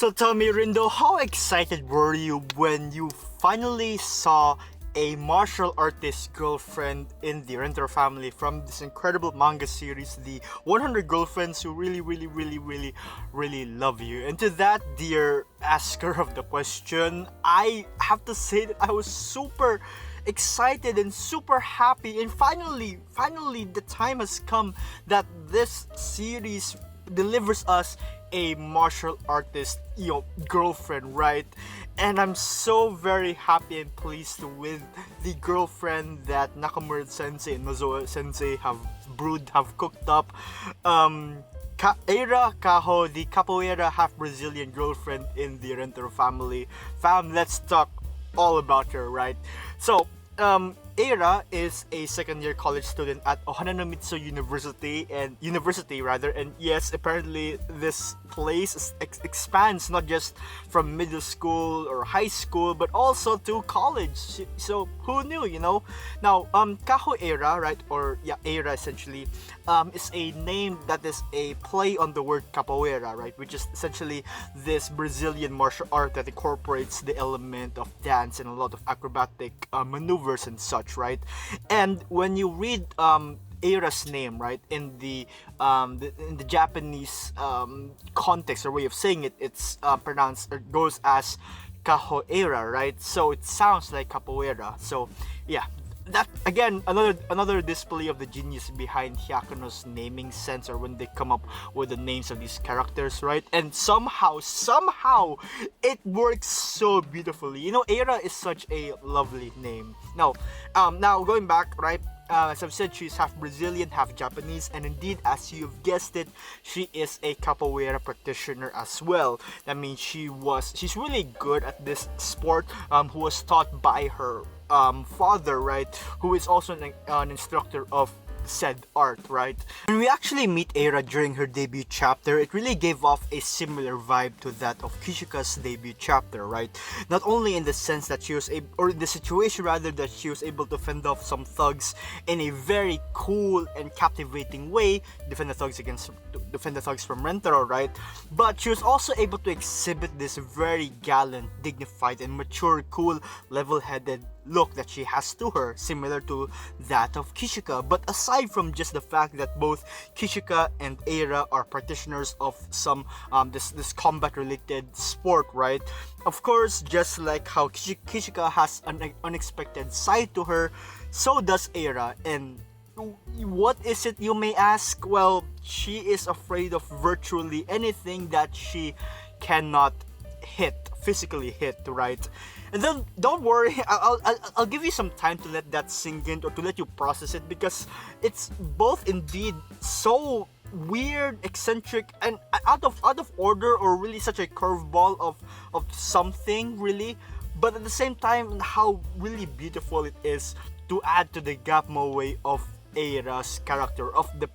So tell me, Rindo, how excited were you when you finally saw a martial artist girlfriend in the Renter family from this incredible manga series, the 100 Girlfriends Who Really Love You? And to that dear asker of the question, I have to say that I was super excited and super happy, and finally the time has come that this series delivers us a martial artist, girlfriend, right? And I'm so very happy and pleased with the girlfriend that Nakamura Sensei and Nozoa Sensei have cooked up. EIRA KAHO, the capoeira half Brazilian girlfriend in the Renter family. Fam, let's talk all about her, right? So, EIRA is a second-year college student at Ohanamitsu University, and yes, apparently this place expands not just from middle school or high school, but also to college. So who knew, Now, KAHO EIRA, right, or EIRA essentially, is a name that is a play on the word capoeira, right, which is essentially this Brazilian martial art that incorporates the element of dance and a lot of acrobatic maneuvers and such, right? And when you read EIRA's name, right, in the Japanese context or way of saying it, it's pronounced, or goes as KAHO EIRA, right? So it sounds like capoeira. So yeah, that again, another display of the genius behind Hyakuno's naming sense, or when they come up with the names of these characters, right? And somehow it works so beautifully. EIRA is such a lovely name. Now going back, right? As I've said, she's half Brazilian, half Japanese, and indeed, as you've guessed it, she is a capoeira practitioner as well. That means she's really good at this sport, who was taught by her father, right, who is also an instructor of said art, right? When we actually meet EIRA during her debut chapter, it really gave off a similar vibe to that of Kishika's debut chapter, right? Not only in the sense that she was the situation rather, that she was able to fend off some thugs in a very cool and captivating way, defend the thugs from Rentaro, right? But she was also able to exhibit this very gallant, dignified, and mature, cool, level-headed look that she has to her, similar to that of Kishika. But aside from just the fact that both Kishika and EIRA are practitioners of some this combat related sport, right? Of course, just like how Kishika has an unexpected side to her, so does EIRA. And what is it, you may ask? Well, she is afraid of virtually anything that she cannot physically hit, right? And then don't worry, I'll give you some time to let that sink in, or to let you process it, because it's both indeed so weird, eccentric, and out of order, or really such a curveball of something, really. But at the same time, how really beautiful it is to add to the Gapmo way of EIRA's character, of the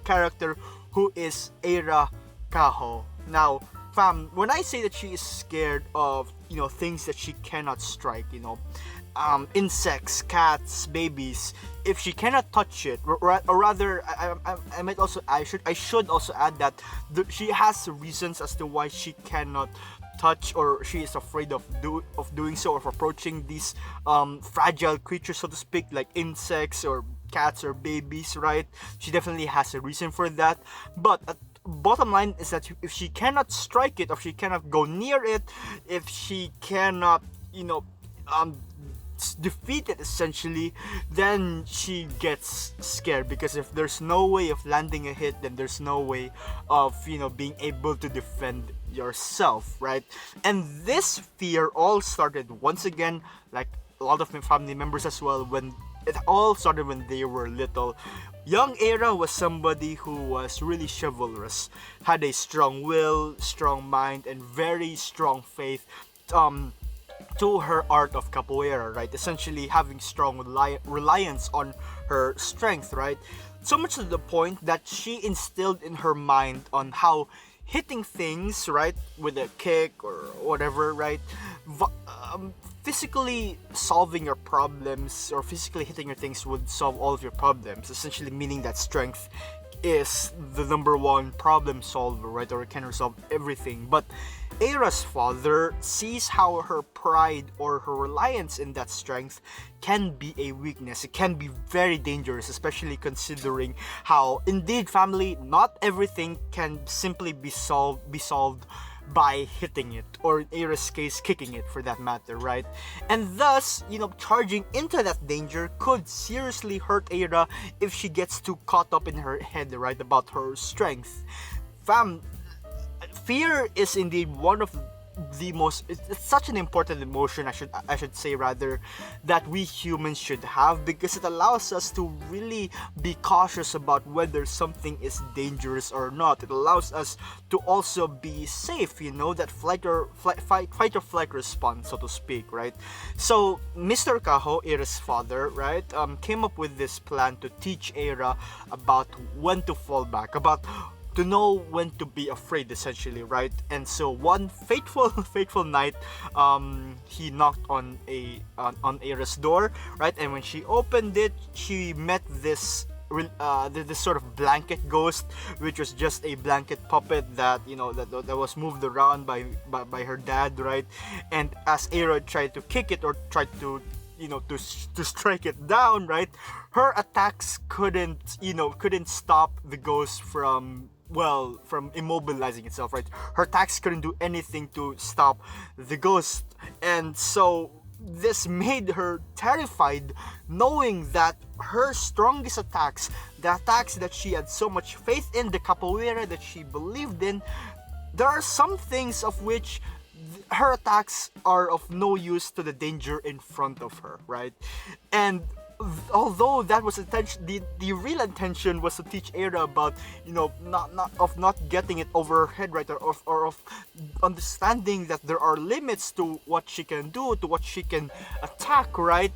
character who is EIRA KAHO. Now, fam, when I say that she is scared of, things that she cannot strike, insects, cats, babies, if she cannot touch it, or rather, I should also add that she has reasons as to why she cannot touch, or she is afraid of doing so, of approaching these fragile creatures, so to speak, like insects or cats or babies, right? She definitely has a reason for that. But bottom line is that if she cannot strike it, or if she cannot go near it, if she cannot, defeat it essentially, then she gets scared, because if there's no way of landing a hit, then there's no way of, being able to defend yourself, right? And this fear all started once again, like a lot of my family members as well, when it all started when they were little. Young EIRA was somebody who was really chivalrous, had a strong will, strong mind, and very strong faith to her art of capoeira, right? Essentially having strong reliance on her strength, right? So much to the point that she instilled in her mind on how hitting things, right, with a kick or whatever, right, physically solving your problems, or physically hitting your things would solve all of your problems, essentially meaning that strength is the number one problem solver, right? Or can resolve everything. But EIRA's father sees how her pride or her reliance in that strength can be a weakness. It can be very dangerous, especially considering how, indeed, family, not everything can simply be solved by hitting it, or in EIRA's case, kicking it for that matter, right? And thus, charging into that danger could seriously hurt EIRA if she gets too caught up in her head, right, about her strength. Fam, fear is indeed one of the most, it's such an important emotion, I should say rather, that we humans should have, because it allows us to really be cautious about whether something is dangerous or not. It allows us to also be safe, that fight or flight response, so to speak, right? So Mr. KAHO, EIRA's father, right, came up with this plan to teach EIRA about when to fall back, about to know when to be afraid, essentially, right? And so one fateful night, he knocked on EIRA's door, right? And when she opened it, she met this sort of blanket ghost, which was just a blanket puppet that that was moved around by her dad, right? And as EIRA tried to kick it, or tried to to strike it down, right, her attacks couldn't stop the ghost from immobilizing itself, right? Her attacks couldn't do anything to stop the ghost. And so this made her terrified, knowing that her strongest attacks, the attacks that she had so much faith in, the capoeira that she believed in, there are some things of which her attacks are of no use to the danger in front of her, right? And although that was the real intention was to teach EIRA about not getting it over her head, right, or of understanding that there are limits to what she can do, to what she can attack, right?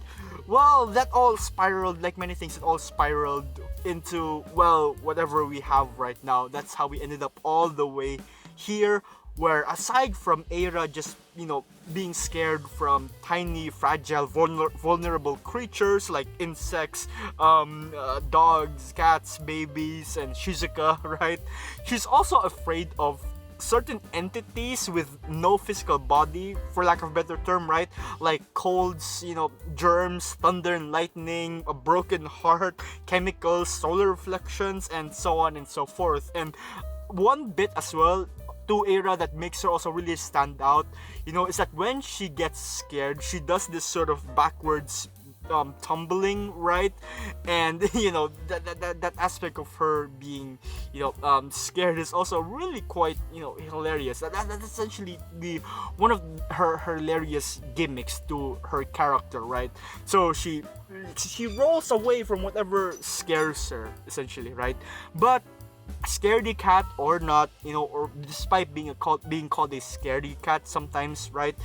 Well, that all spiraled, like many things, it all spiraled into whatever we have right now. That's how we ended up all the way here, where aside from EIRA just being scared from tiny, fragile, vulnerable creatures like insects, dogs, cats, babies, and Shizuka, right? She's also afraid of certain entities with no physical body, for lack of a better term, right? Like colds, germs, thunder and lightning, a broken heart, chemicals, solar reflections, and so on and so forth. And one bit as well to EIRA that makes her also really stand out, is that when she gets scared, she does this sort of backwards tumbling, right? And that aspect of her being scared is also really quite hilarious. That's essentially the one of her hilarious gimmicks to her character, right? So she rolls away from whatever scares her, essentially, right? But scaredy cat or not, or despite being called a scaredy cat sometimes, right?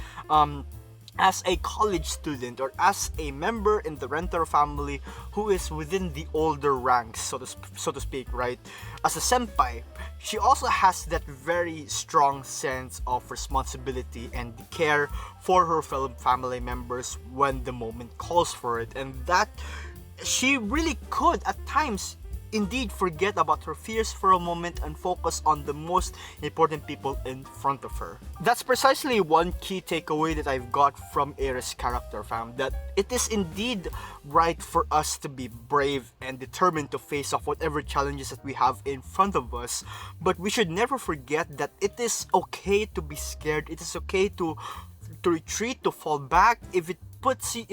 As a college student, or as a member in the renter family who is within the older ranks, so to speak, right? As a senpai, she also has that very strong sense of responsibility and care for her fellow family members when the moment calls for it, and that she really could at times indeed forget about her fears for a moment and focus on the most important people in front of her. That's precisely one key takeaway that I've got from EIRA's character, fam, that it is indeed right for us to be brave and determined to face off whatever challenges that we have in front of us, but we should never forget that it is okay to be scared. It is okay to retreat, to fall back. If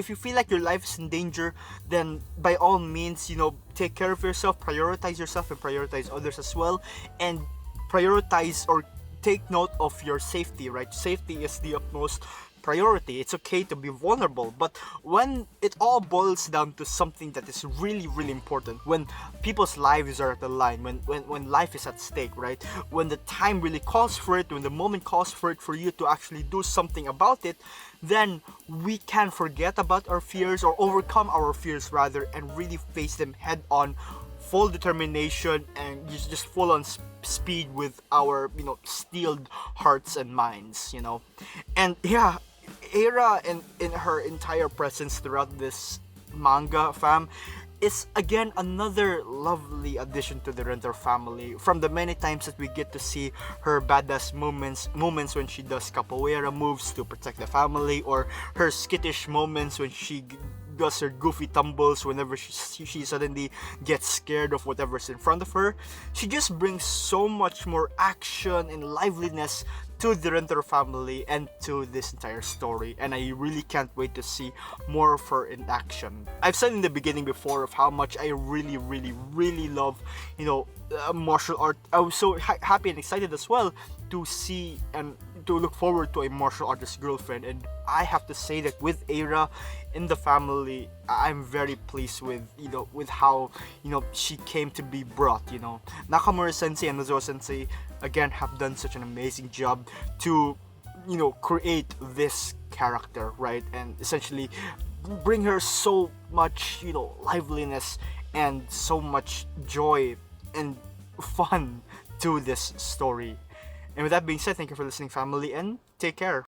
you feel like your life is in danger, then by all means, take care of yourself, prioritize yourself, and prioritize others as well, and prioritize or take note of your safety, right? Safety is the utmost priority. It's okay to be vulnerable, but when it all boils down to something that is really, really important, when people's lives are at the line, when life is at stake, right? When the time really calls for it, when the moment calls for it for you to actually do something about it, then we can forget about our fears, or overcome our fears rather, and really face them head on, full determination, and just full on speed with our steeled hearts and minds. And yeah, EIRA in her entire presence throughout this manga, fam, is again another lovely addition to the Rindo family. From the many times that we get to see her badass moments when she does capoeira moves to protect the family, or her skittish moments when she does her goofy tumbles whenever she suddenly gets scared of whatever's in front of her. She just brings so much more action and liveliness to the Renter family and to this entire story, and I really can't wait to see more of her in action. I've said in the beginning before of how much I really love, martial art. I was so happy and excited as well to see and to look forward to a martial artist girlfriend, and I have to say that with EIRA in the family, I'm very pleased with with how she came to be brought. Nakamura Sensei and Nozoa Sensei again have done such an amazing job to create this character, right, and essentially bring her so much liveliness and so much joy and fun to this story. And with that being said, thank you for listening, family, and take care.